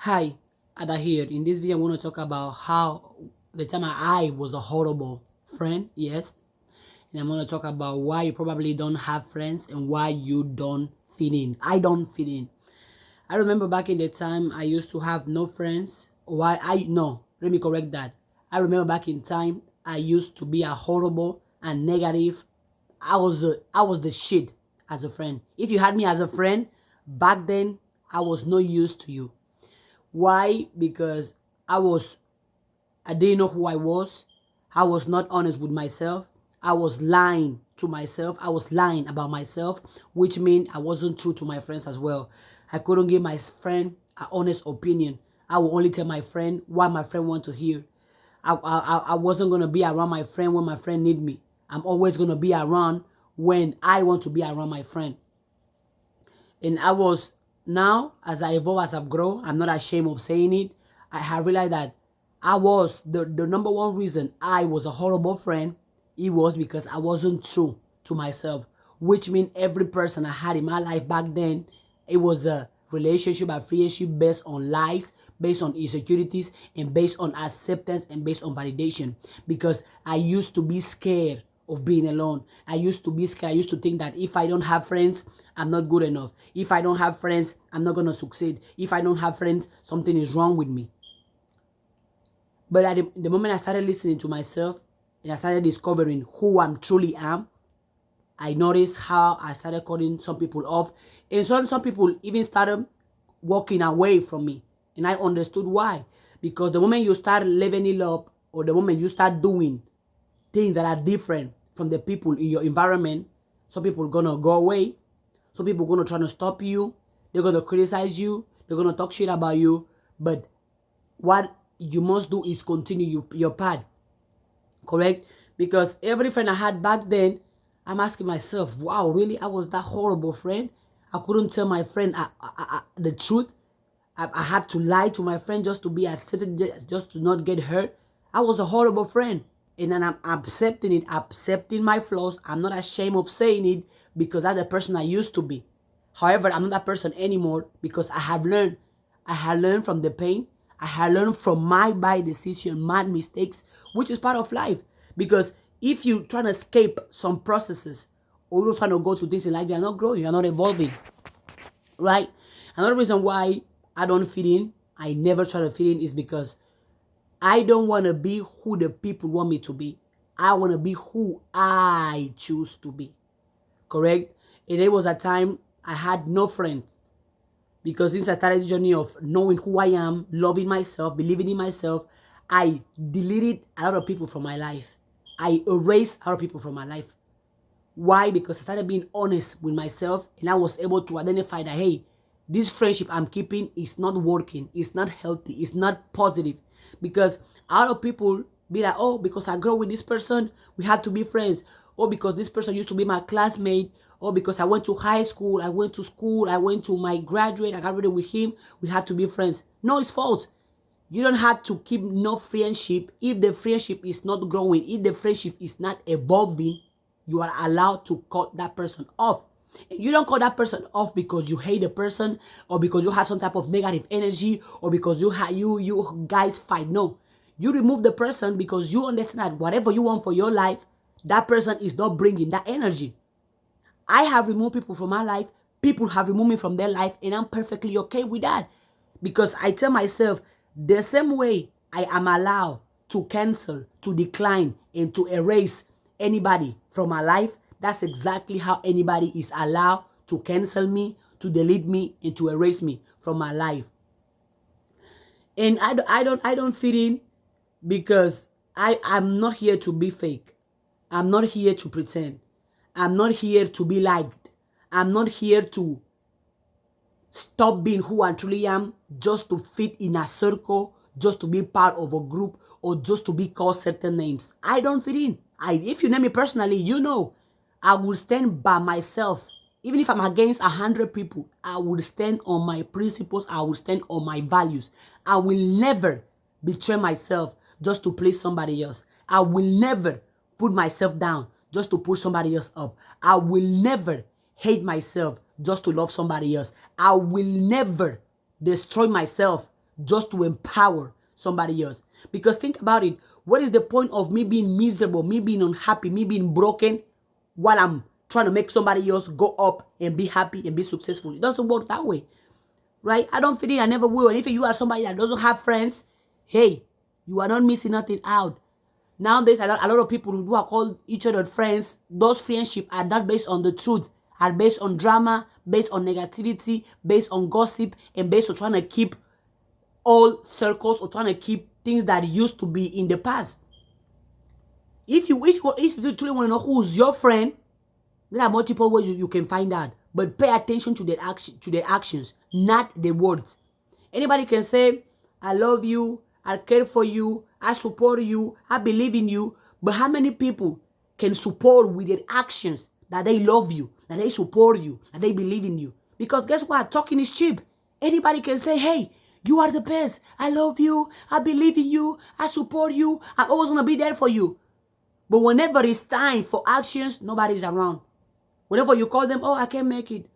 Hi, Ada here. In this video, I want to talk about how the time I was a horrible friend, yes. And I'm going to talk about why you probably don't have friends and why you don't fit in. I don't fit in. I remember back in the time I used to have no friends. Why no, let me correct that. I remember back in time I used to be a horrible and negative. I was the shit as a friend. If you had me as a friend back then, I was no use to you. Why? Because I was I didn't know who I was. I was not honest with myself. I was lying to myself. I was lying about myself, which means I wasn't true to my friends as well. I couldn't give my friend an honest opinion. I would only tell my friend what my friend want to hear. I wasn't gonna be around my friend when my friend need me. I'm always gonna be around when I want to be around my friend. And I was now, as I evolve, as I've grown, I'm not ashamed of saying it. I have realized that I was the number one reason I was a horrible friend. It was because I wasn't true to myself, which means every person I had in my life back then, it was a relationship, a friendship based on lies, based on insecurities, and based on acceptance and based on validation. Because I used to be scared of being alone. I used to be scared. I used to think that if I don't have friends, I'm not good enough. If I don't have friends, I'm not going to succeed. If I don't have friends, something is wrong with me. But at the moment I started listening to myself and I started discovering who I truly am, I noticed how I started cutting some people off. And some people even started walking away from me. And I understood why. Because the moment you start leveling up or the moment you start doing things that are different from the people in your environment, some people are gonna go away. Some people are gonna try to stop you. They're gonna criticize you. They're gonna talk shit about you. But what you must do is continue your path, correct? Because every friend I had back then, I'm asking myself, wow, really? I was that horrible friend? I couldn't tell my friend the truth. I had to lie to my friend just to be accepted, just to not get hurt. I was a horrible friend. And then I'm accepting it, accepting my flaws. I'm not ashamed of saying it because that's the person I used to be. However, I'm not that person anymore because I have learned. I have learned from the pain. I have learned from my bad decision, my mistakes, which is part of life. Because if you try to escape some processes or you're trying to go to this in life, you're not growing, you're not evolving, right? Another reason why I don't fit in, I never try to fit in, is because I don't want to be who the people want me to be. I want to be who I choose to be. Correct? And there was a time I had no friends because since I started the journey of knowing who I am, loving myself, believing in myself, I deleted a lot of people from my life. I erased a lot of people from my life. Why? Because I started being honest with myself and I was able to identify that, hey, this friendship I'm keeping is not working, it's not healthy, it's not positive. Because a lot of people be like, oh, because I grew with this person, we had to be friends. Or because this person used to be my classmate. Or because I went to high school, I went to school, I went to my graduate, I graduated with him, we had to be friends. No, it's false. You don't have to keep no friendship if the friendship is not growing, if the friendship is not evolving. You are allowed to cut that person off. You don't cut that person off because you hate the person or because you have some type of negative energy or because you guys fight. No, you remove the person because you understand that whatever you want for your life, that person is not bringing that energy. I have removed people from my life. People have removed me from their life, and I'm perfectly okay with that. Because I tell myself, the same way I am allowed to cancel, to decline, and to erase anybody from my life, that's exactly how anybody is allowed to cancel me, to delete me, and to erase me from my life. And I don't fit in because I'm not here to be fake. I'm not here to pretend. I'm not here to be liked. I'm not here to stop being who I truly am just to fit in a circle, just to be part of a group, or just to be called certain names. I don't fit in. If you know me personally, you know I will stand by myself. Even if I'm against 100 people, I will stand on my principles. I will stand on my values. I will never betray myself just to please somebody else. I will never put myself down just to put somebody else up. I will never hate myself just to love somebody else. I will never destroy myself just to empower somebody else. Because think about it. What is the point of me being miserable, me being unhappy, me being broken while I'm trying to make somebody else go up and be happy and be successful? It doesn't work that way, right? I don't fit in. I never will. And if you are somebody that doesn't have friends, hey, you are not missing nothing out. Nowadays, a lot of people who are called each other friends, those friendships are not based on the truth, are based on drama, based on negativity, based on gossip, and based on trying to keep old circles or trying to keep things that used to be in the past. If you truly want to know who's your friend, there are multiple ways you can find out. But pay attention to their actions, not the words. Anybody can say, I love you, I care for you, I support you, I believe in you. But how many people can support with their actions that they love you, that they support you, that they believe in you? Because guess what? Talking is cheap. Anybody can say, hey, you are the best. I love you. I believe in you. I support you. I'm always going to be there for you. But whenever it's time for actions, nobody's around. Whenever you call them, oh, I can't make it.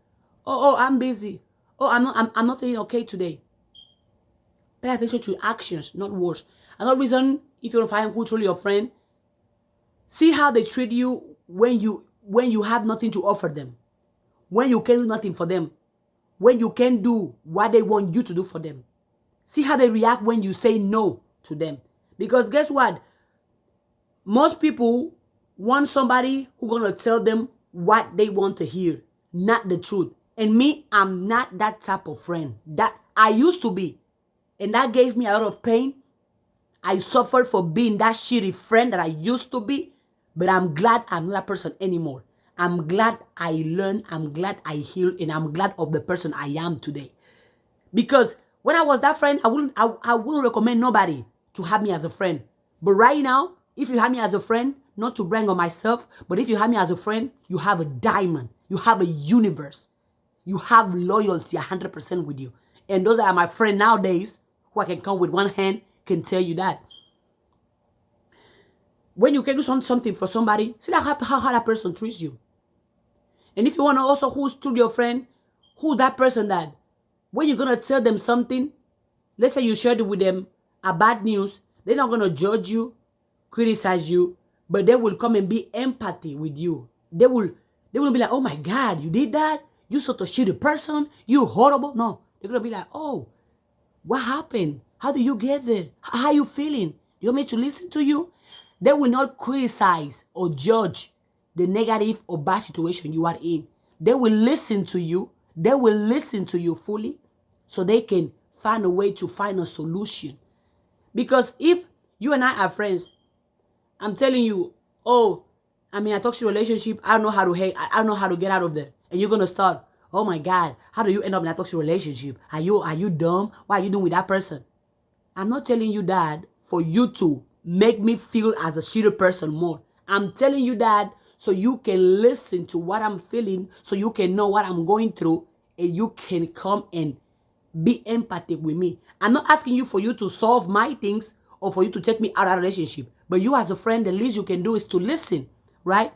Oh, I'm busy. Oh, I'm not feeling okay today. Pay attention to actions, not words. Another reason, if you want to find who's truly your friend, see how they treat you when you have nothing to offer them, when you can do nothing for them, when you can do what they want you to do for them. See how they react when you say no to them. Because guess what? Most people want somebody who's going to tell them what they want to hear, not the truth. And me, I'm not that type of friend. That I used to be. And that gave me a lot of pain. I suffered for being that shitty friend that I used to be. But I'm glad I'm not that person anymore. I'm glad I learned. I'm glad I healed. And I'm glad of the person I am today. Because when I was that friend, I wouldn't recommend nobody to have me as a friend. But right now, if you have me as a friend, not to brag on myself, but if you have me as a friend, you have a diamond. You have a universe. You have loyalty 100% with you. And those are my friends nowadays, who I can come with one hand, can tell you that. When you can do something for somebody, see how that person treats you. And if you want to also who's truly your friend, who's that person that when you're going to tell them something, let's say you shared it with them, a bad news, they're not going to judge you, criticize you, but they will come and be empathy with you. They will be like, oh my God, you did that? You such a shitty person? You horrible? No, they're going to be like, oh, what happened? How do you get there? How are you feeling? You want me to listen to you? They will not criticize or judge the negative or bad situation you are in. They will listen to you. They will listen to you fully so they can find a way to find a solution. Because if you and I are friends, I'm telling you, oh, I'm in a toxic relationship. I don't know how to hate. I don't know how to get out of there. And you're gonna start, oh my God, how do you end up in a toxic relationship? Are you dumb? What are you doing with that person? I'm not telling you that for you to make me feel as a shitty person more. I'm telling you that so you can listen to what I'm feeling, so you can know what I'm going through, and you can come and be empathic with me. I'm not asking you for you to solve my things or for you to take me out of a relationship. But you as a friend, the least you can do is to listen, right?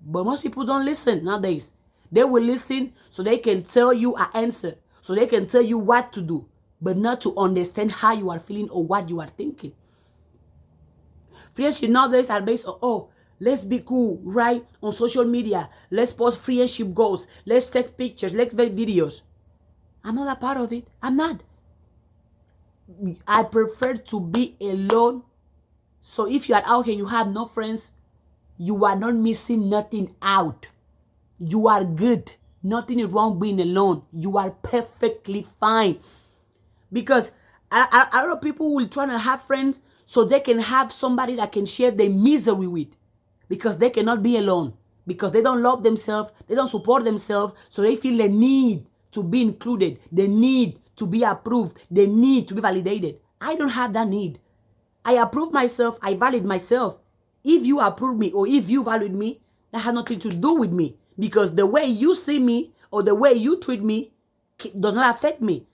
But most people don't listen nowadays. They will listen so they can tell you an answer, so they can tell you what to do, but not to understand how you are feeling or what you are thinking. Friendship nowadays are based on, oh, let's be cool, right? On social media, let's post friendship goals, let's take pictures, let's make videos. I'm not a part of it. I'm not. I prefer to be alone. So if you are out here, you have no friends, you are not missing nothing out. You are good. Nothing is wrong being alone. You are perfectly fine. Because a lot of people will try to have friends so they can have somebody that can share their misery with. Because they cannot be alone. Because they don't love themselves. They don't support themselves. So they feel the need to be included. The need to be approved. The need to be validated. I don't have that need. I approve myself. I validate myself. If you approve me or if you validate me, that has nothing to do with me. Because the way you see me or the way you treat me does not affect me.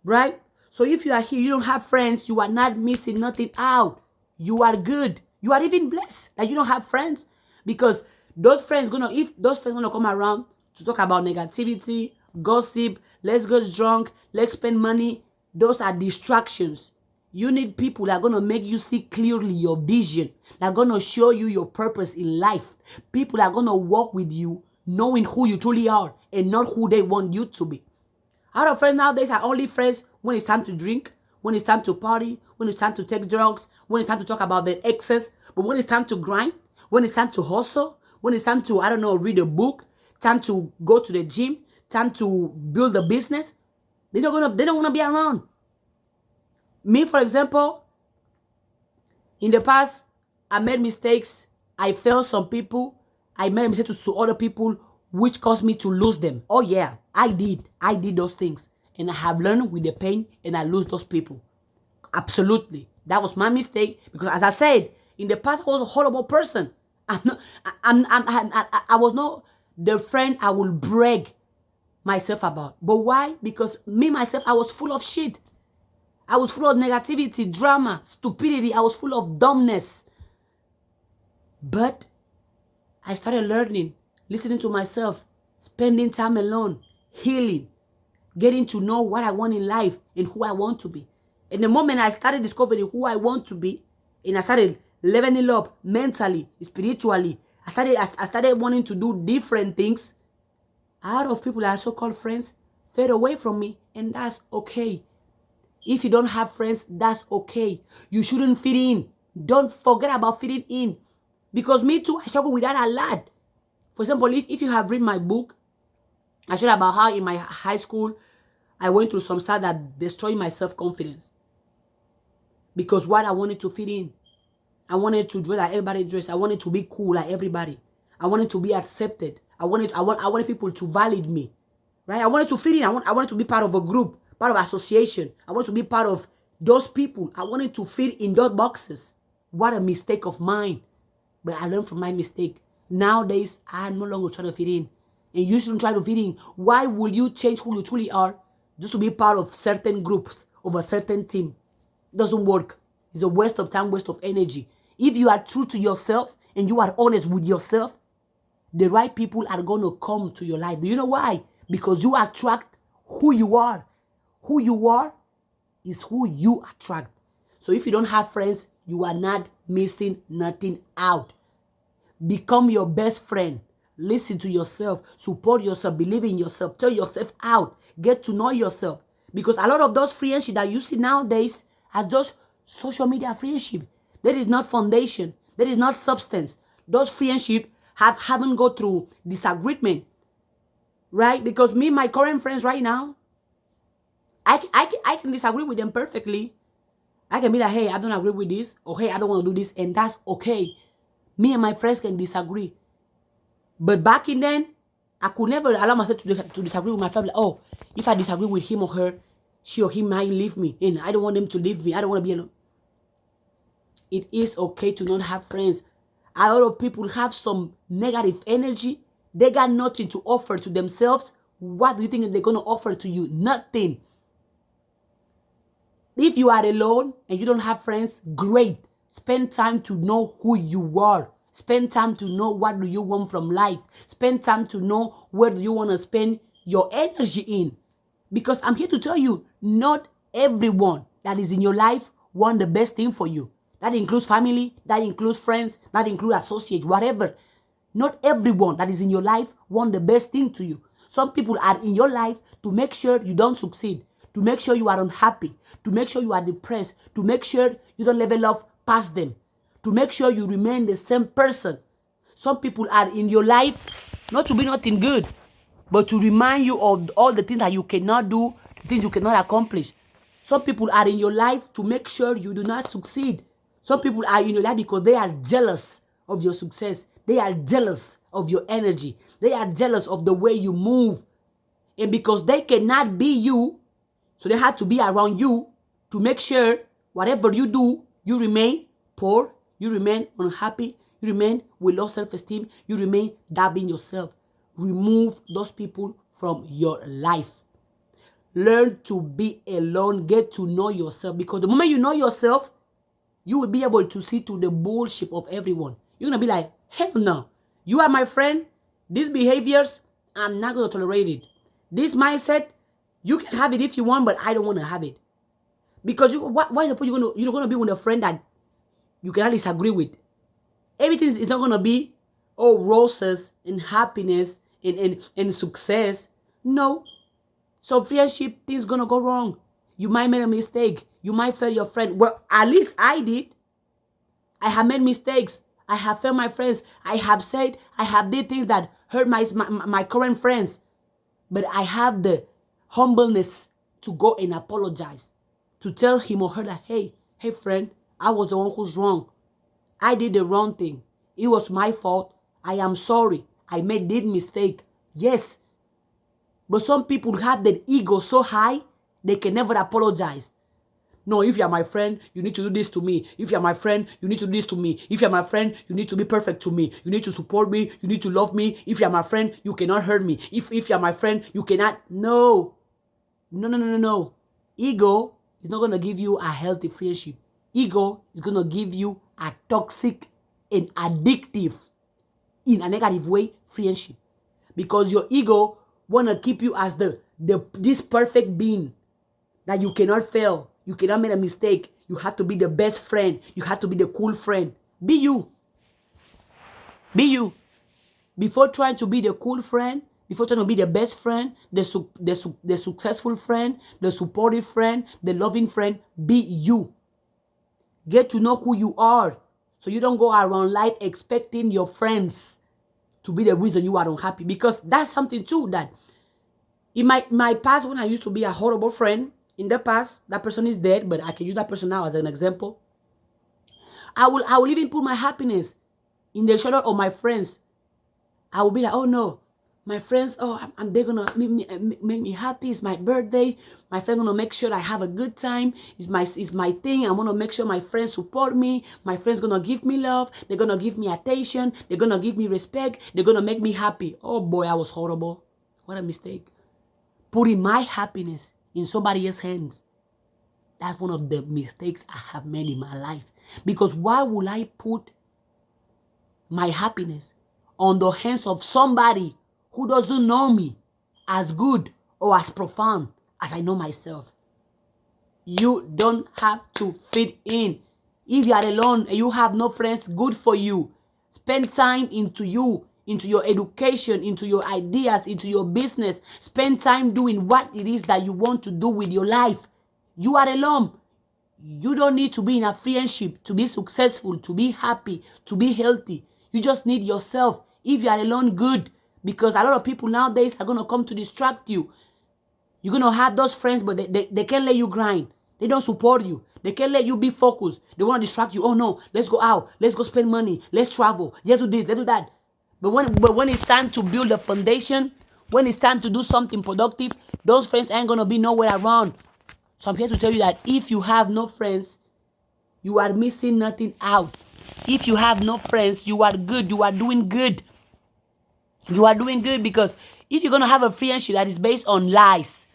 Right? So if you are here, you don't have friends, you are not missing nothing out. You are good. You are even blessed that you don't have friends. Because those friends if those friends gonna come around to talk about negativity, gossip, let's get drunk, let's spend money, Those are distractions. You need people that are going to make you see clearly your vision, that are going to show you your purpose in life. People that are going to walk with you knowing who you truly are and not who they want you to be. A lot of friends nowadays are only friends when it's time to drink, when it's time to party, when it's time to take drugs, when it's time to talk about their exes. But when it's time to grind, when it's time to hustle, when it's time to, I don't know, read a book, time to go to the gym, time to build a business, they don't want to be around. Me, for example, in the past, I made mistakes. I failed some people. I made mistakes to other people, which caused me to lose them. Oh yeah, I did. I did those things. And I have learned with the pain, and I lose those people. Absolutely. That was my mistake. Because as I said, in the past, I was a horrible person. I was not the friend I will brag myself about. But why? Because me, myself, I was full of shit. I was full of negativity, drama, stupidity. I was full of dumbness. But I started learning, listening to myself, spending time alone, healing, getting to know what I want in life and who I want to be. And the moment I started discovering who I want to be, and I started leveling up mentally, spiritually, I started wanting to do different things, a lot of people that are so-called friends fade away from me, and that's okay. If you don't have friends, that's okay. You shouldn't fit in. Don't forget about fitting in. Because me too, I struggle with that a lot. For example, if you have read my book, I showed about how in my high school, I went through some stuff that destroyed my self-confidence. Because what I wanted to fit in. I wanted to dress like everybody dressed. I wanted to be cool like everybody. I wanted to be accepted. I wanted people to validate me. Right? I wanted to fit in. I wanted to be part of a group, part of an association. I wanted to be part of those people. I wanted to fit in those boxes. What a mistake of mine. But I learned from my mistake. Nowadays, I'm no longer trying to fit in. And you shouldn't try to fit in. Why will you change who you truly are just to be part of certain groups, of a certain team? It doesn't work. It's a waste of time, waste of energy. If you are true to yourself and you are honest with yourself, the right people are going to come to your life. Do you know why? Because you attract who you are. Who you are is who you attract. So if you don't have friends, you are not missing nothing out. Become your best friend. Listen to yourself. Support yourself. Believe in yourself. Tell yourself out. Get to know yourself. Because a lot of those friendships that you see nowadays are just social media friendship. That is not foundation. That is not substance. Those friendships haven't go through disagreement. Right? Because me, my current friends right now, I can disagree with them perfectly. I can be like, hey, I don't agree with this. Or hey, I don't want to do this. And that's okay. Me and my friends can disagree. But back in then, I could never allow myself to disagree with my family. Oh, if I disagree with him or her, she or he might leave me. And I don't want them to leave me. I don't want to be alone. It is okay to not have friends. A lot of people have some negative energy. They got nothing to offer to themselves. What do you think they're going to offer to you? Nothing. If you are alone and you don't have friends, great. Spend time to know who you are. Spend time to know what do you want from life. Spend time to know where do you want to spend your energy in. Because I'm here to tell you, not everyone that is in your life want the best thing for you. That includes family, that includes friends, that includes associates, whatever. Not everyone that is in your life want the best thing to you. Some people are in your life to make sure you don't succeed, to make sure you are unhappy, to make sure you are depressed, to make sure you don't level up past them, to make sure you remain the same person. Some people are in your life not to be nothing good, but to remind you of all the things that you cannot do, the things you cannot accomplish. Some people are in your life to make sure you do not succeed. Some people are in your life because they are jealous of your success. They are jealous of your energy. They are jealous of the way you move. And because they cannot be you, so they have to be around you to make sure whatever you do, you remain poor, you remain unhappy, you remain with low self-esteem, you remain doubting yourself. Remove those people from your life. Learn to be alone. Get to know yourself. Because the moment you know yourself, you will be able to see through the bullshit of everyone. You're going to be like, hell no. You are my friend. These behaviors, I'm not going to tolerate it. This mindset, you can have it if you want, but I don't want to have it. Because why is the point you're gonna be with a friend that you cannot disagree with? Everything is not gonna be roses and happiness and success. No. So friendship, things gonna go wrong. You might make a mistake. You might fail your friend. Well, at least I did. I have made mistakes. I have failed my friends. I have did things that hurt my current friends. But I have the humbleness to go and apologize. To tell him or her that, hey friend, I was the one who's wrong. I did the wrong thing. It was my fault. I am sorry. I made this mistake. Yes. But some people have their ego so high, they can never apologize. No, if you're my friend, you need to do this to me. If you're my friend, you need to do this to me. If you're my friend, you need to be perfect to me. You need to support me. You need to love me. If you're my friend, you cannot hurt me. If you're my friend, you cannot. No. No. Ego is not going to give you a healthy friendship. Ego is going to give you a toxic and addictive, in a negative way, friendship. Because your ego want to keep you as this perfect being that you cannot fail. You cannot make a mistake. You have to be the best friend. You have to be the cool friend. Be you. Be you. Before trying to be the cool friend, before trying to be the best friend, the successful friend, the supportive friend, the loving friend, be you. Get to know who you are. So you don't go around life expecting your friends to be the reason you are unhappy. Because that's something too that in my past, when I used to be a horrible friend, in the past, that person is dead, but I can use that person now as an example. I will even put my happiness in the shoulder of my friends. I will be like, oh no, my friends, they're gonna make me happy. It's my birthday. My friend gonna make sure I have a good time. It's my thing. I'm gonna make sure my friends support me. My friends gonna give me love. They're gonna give me attention. They're gonna give me respect. They're gonna make me happy. Oh boy, I was horrible. What a mistake. Putting my happiness in somebody else's hands. That's one of the mistakes I have made in my life. Because why would I put my happiness on the hands of somebody who doesn't know me as good or as profound as I know myself? You don't have to fit in. If you are alone and you have no friends, good for you. Spend time into you, into your education, into your ideas, into your business. Spend time doing what it is that you want to do with your life. You are alone. You don't need to be in a friendship to be successful, to be happy, to be healthy. You just need yourself. If you are alone, good. Because a lot of people nowadays are going to come to distract you. You're going to have those friends, but they can't let you grind. They don't support you. They can't let you be focused. They want to distract you. Oh no, let's go out. Let's go spend money. Let's travel. Let's do this. Let's do that. But when it's time to build a foundation, when it's time to do something productive, those friends ain't going to be nowhere around. So I'm here to tell you that if you have no friends, you are missing nothing out. If you have no friends, you are good. You are doing good. You are doing good, because if you're going to have a friendship that is based on lies,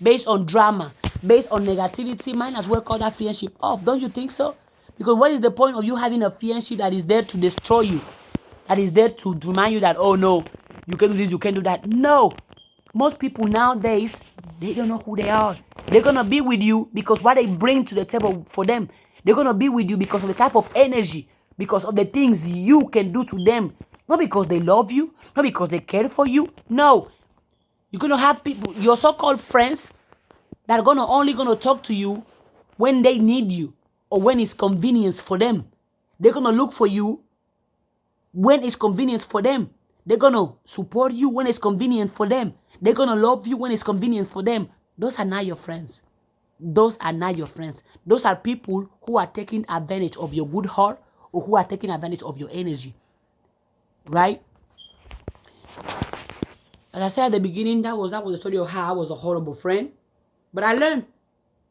based on drama, based on negativity, might as well call that friendship off. Don't you think so? Because what is the point of you having a friendship that is there to destroy you? That is there to remind you that, oh no, you can do this, you can do that. No. Most people nowadays, they don't know who they are. They're going to be with you because what they bring to the table for them. They're going to be with you because of the type of energy, because of the things you can do to them. Not because they love you, not because they care for you. No. You're going to have people, your so-called friends, that are only going to talk to you when they need you or when it's convenient for them. They're going to look for you when it's convenient for them. They're going to support you when it's convenient for them. They're going to love you when it's convenient for them. Those are not your friends. Those are not your friends. Those are people who are taking advantage of your good heart or who are taking advantage of your energy. Right? As I said at the beginning, that was the story of how I was a horrible friend. But I learned.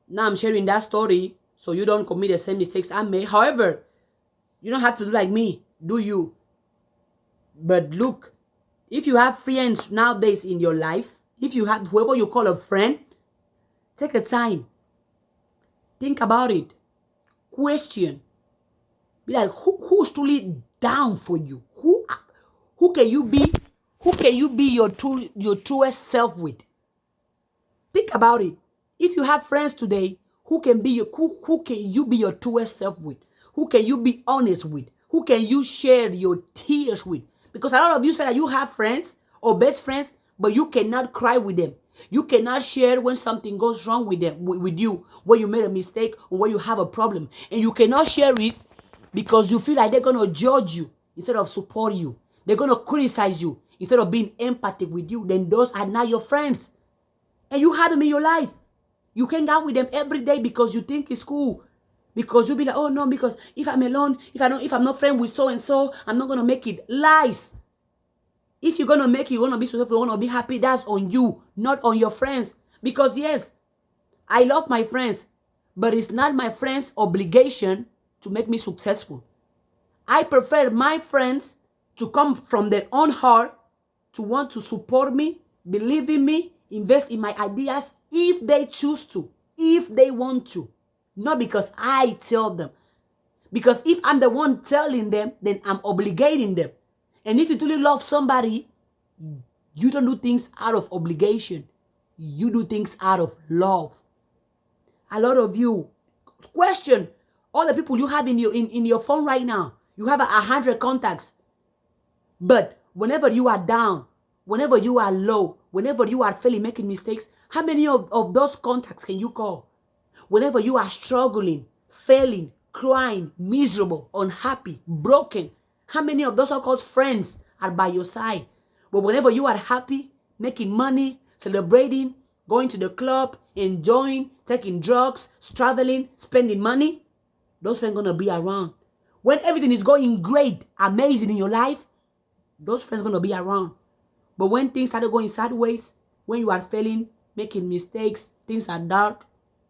Now I'm sharing that story so you don't commit the same mistakes I made. However, you don't have to do like me. Do you? But look, if you have friends nowadays in your life, if you have whoever you call a friend, take a time. Think about it. Question. Be like, who's truly down for you? Who can you be? Who can you be your truest self with? Think about it. If you have friends today Who can be your who can you be your truest self with? Who can you be honest with? Who can you share your tears with? Because a lot of you say that you have friends or best friends, but you cannot cry with them. You cannot share when something goes wrong with them, with you, when you made a mistake or when you have a problem. And you cannot share it because you feel like they're going to judge you instead of support you. They're going to criticize you instead of being empathic with you. Then those are not your friends. And you have them in your life. You hang out with them every day because you think it's cool. Because you'll be like, oh no, because if I'm alone, if I'm not friends with so and so, I'm not gonna make it. Lies. If you're gonna make it, you're gonna be successful, you're gonna be happy, that's on you, not on your friends. Because yes, I love my friends, but it's not my friends' obligation to make me successful. I prefer my friends to come from their own heart to want to support me, believe in me, invest in my ideas if they choose to, if they want to. Not because I tell them. Because if I'm the one telling them, then I'm obligating them. And if you truly love somebody, you don't do things out of obligation. You do things out of love. A lot of you question all the people you have in your phone right now. You have 100 contacts. But whenever you are down, whenever you are low, whenever you are failing, making mistakes, how many of those contacts can you call? Whenever you are struggling, failing, crying, miserable, unhappy, broken, how many of those so-called friends are by your side? But whenever you are happy, making money, celebrating, going to the club, enjoying, taking drugs, traveling, spending money, those friends are going to be around. When everything is going great, amazing in your life, those friends are going to be around. But when things start going sideways, when you are failing, making mistakes, things are dark,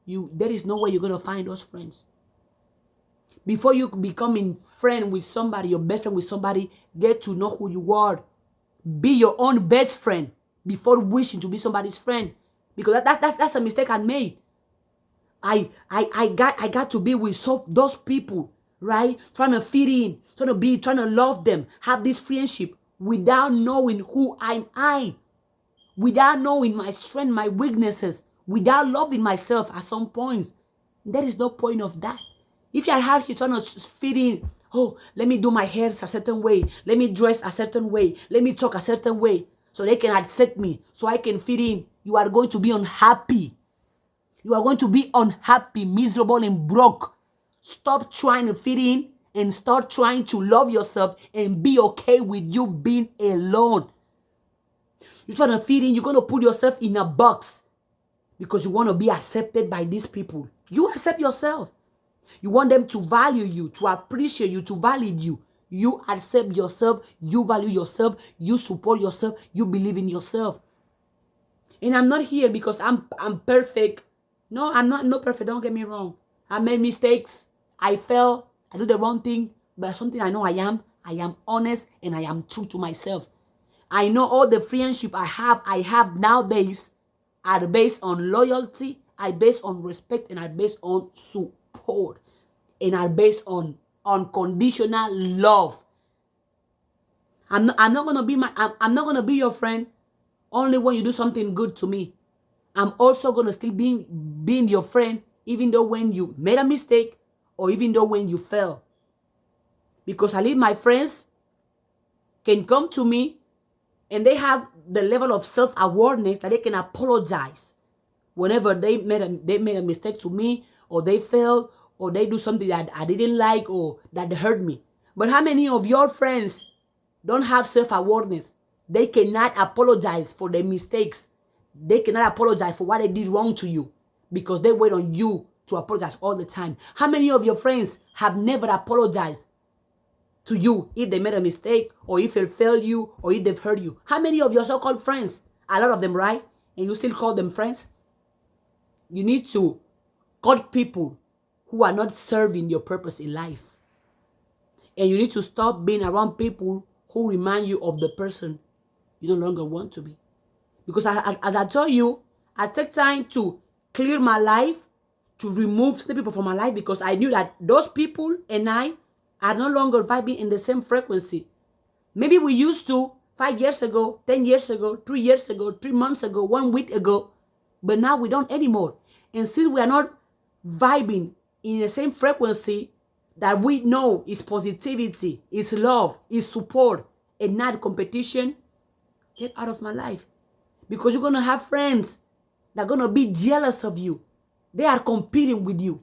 there is no way you're going to find those friends. Before you becoming friend with somebody, your best friend with somebody, get to know who you are. Be your own best friend before wishing to be somebody's friend. Because that's a mistake I made. I got to be with those people, right? Trying to fit in, trying to love them, have this friendship without knowing who I, without knowing my strength, my weaknesses, without loving myself at some points. There is no point of that. If you're out here trying to fit in, oh, let me do my hair a certain way, let me dress a certain way, let me talk a certain way, so they can accept me, so I can fit in, you are going to be unhappy. You are going to be unhappy, miserable, and broke. Stop trying to fit in and start trying to love yourself and be okay with you being alone. You're trying to fit in, you're going to put yourself in a box because you want to be accepted by these people. You accept yourself. You want them to value you, to appreciate you, to validate you. You accept yourself, you value yourself, you support yourself, you believe in yourself. And I'm not here because I'm perfect. No, I'm not perfect, don't get me wrong. I made mistakes, I fell, I do the wrong thing, but something I know I am honest and I am true to myself. I know all the friendship I have nowadays are based on loyalty, are based on respect, and are based on support, and are based on unconditional love. I'm not gonna be your friend only when you do something good to me. I'm also gonna still being your friend even though when you made a mistake or even though when you fell. Because I leave my friends can come to me and they have the level of self-awareness that they can apologize whenever they made a mistake to me, or they failed, or they do something that I didn't like or that hurt me. But how many of your friends don't have self-awareness? They cannot apologize for their mistakes. They cannot apologize for what they did wrong to you because they wait on you to apologize all the time. How many of your friends have never apologized to you if they made a mistake, or if they failed you, or if they've hurt you? How many of your so-called friends, a lot of them, right? And you still call them friends? You need to cut people who are not serving your purpose in life. And you need to stop being around people who remind you of the person you no longer want to be. Because as I told you, I take time to clear my life, to remove the people from my life, because I knew that those people and I are no longer vibing in the same frequency. Maybe we used to 5 years ago, 10 years ago, 3 years ago, 3 months ago, 1 week ago, but now we don't anymore. And since we are not vibing in the same frequency that we know is positivity, is love, is support, and not competition, get out of my life. Because you're going to have friends that are going to be jealous of you. They are competing with you.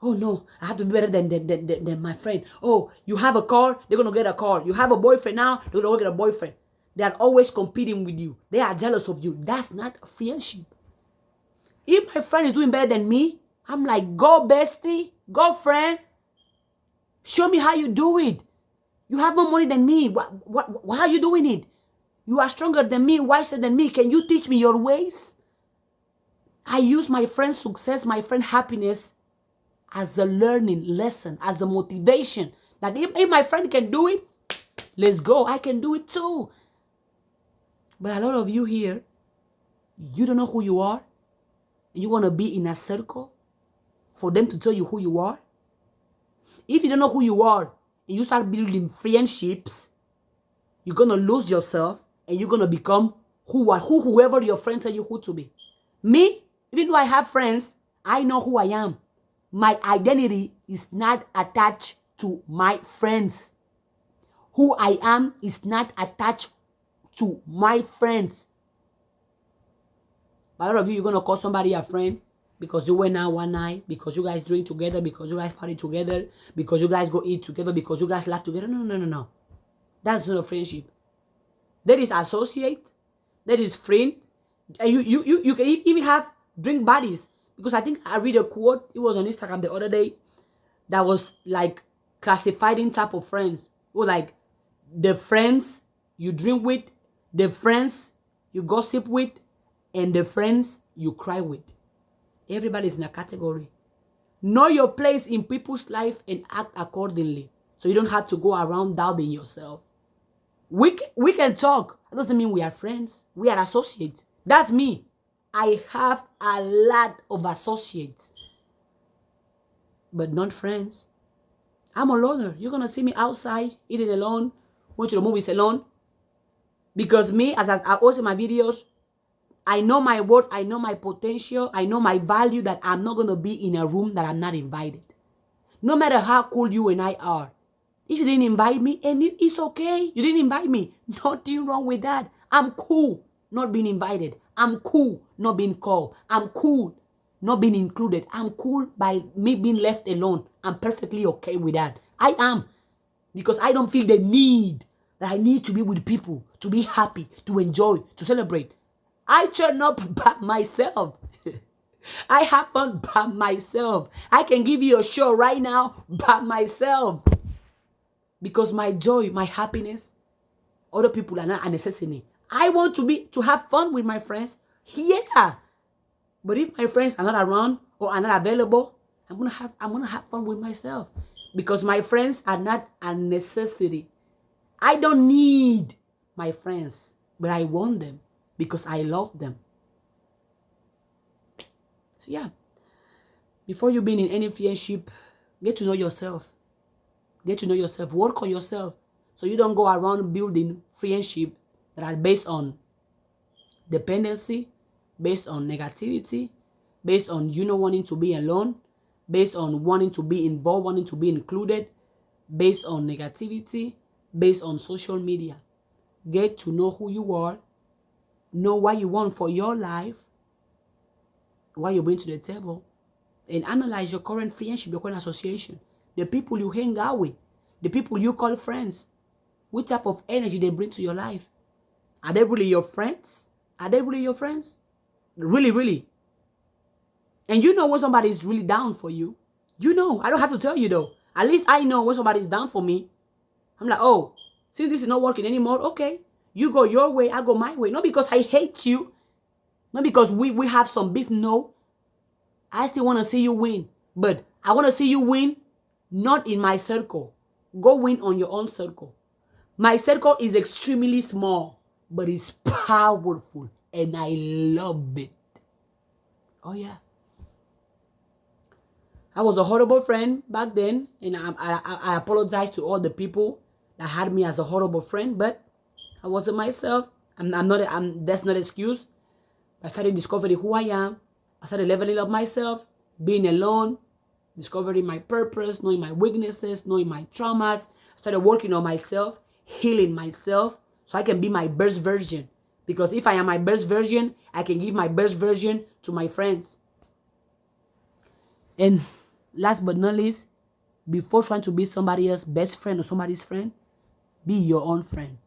Oh no, I have to be better than my friend. Oh, you have a car, they're going to get a car. You have a boyfriend now, they're going to get a boyfriend. They are always competing with you. They are jealous of you. That's not a friendship. If my friend is doing better than me, I'm like, go bestie, go friend. Show me how you do it. You have more money than me. How are you doing it? You are stronger than me, wiser than me. Can you teach me your ways? I use my friend's success, my friend's happiness as a learning lesson, as a motivation. That if my friend can do it, let's go. I can do it too. But a lot of you here, you don't know who you are. You want to be in a circle for them to tell you who you are. If you don't know who you are and you start building friendships, you're going to lose yourself and you're going to become whoever your friends tell you who to be. Me, even though I have friends, I know who I am. My identity is not attached to my friends. Who I am is not attached to my friends. A lot of you, you're going to call somebody a friend because you went out one night, because you guys drink together, because you guys party together, because you guys go eat together, because you guys laugh together. No. That's not a friendship. That is associate. That is friend. And you can even have drink buddies. Because I think I read a quote, it was on Instagram the other day, that was like classifying type of friends. It was like the friends you drink with, the friends you gossip with, and the friends you cry with. Everybody's in a category. Know your place in people's life and act accordingly. So you don't have to go around doubting yourself. We can talk. That doesn't mean we are friends. We are associates. That's me. I have a lot of associates, but not friends. I'm a loner. You're going to see me outside, eating alone, going to the movies alone. Because me, as I always in my videos, I know my worth, I know my potential, I know my value, that I'm not going to be in a room that I'm not invited. No matter how cool you and I are. If you didn't invite me, and it's okay. You didn't invite me. Nothing wrong with that. I'm cool not being invited. I'm cool not being called. I'm cool not being included. I'm cool by me being left alone. I'm perfectly okay with that. I am. Because I don't feel the need that I need to be with people, to be happy, to enjoy, to celebrate. I turn up by myself. I have fun by myself. I can give you a show right now by myself. Because my joy, my happiness, other people are not a necessity. I want to have fun with my friends. Yeah. But if my friends are not around or are not available, I'm gonna have fun with myself. Because my friends are not a necessity. I don't need my friends, but I want them because I love them. So yeah. Before you be in any friendship, get to know yourself. Get to know yourself. Work on yourself. So you don't go around building friendship that are based on dependency, based on negativity, based on you not wanting to be alone, based on wanting to be involved, wanting to be included, based on negativity, based on social media. Get to know who you are, know what you want for your life, what you bring to the table, and analyze your current friendship, your current association, the people you hang out with, the people you call friends, what type of energy they bring to your life. Are they really your friends? Are they really your friends? Really, really. And you know when somebody is really down for you. You know. I don't have to tell you though. At least I know when somebody is down for me. I'm like, oh, since this is not working anymore, okay. You go your way, I go my way. Not because I hate you. Not because we have some beef. No. I still want to see you win. But I want to see you win not in my circle. Go win on your own circle. My circle is extremely small, but it's powerful. And I love it. Oh, yeah. I was a horrible friend back then. And I apologize to all the people that had me as a horrible friend. But I wasn't myself. That's not an excuse. I started discovering who I am. I started leveling up myself. being alone, discovering my purpose, knowing my weaknesses, knowing my traumas. Started working on myself, healing myself so I can be my best version. Because if I am my best version, I can give my best version to my friends. And last but not least, before trying to be somebody else's best friend or somebody's friend, be your own friend.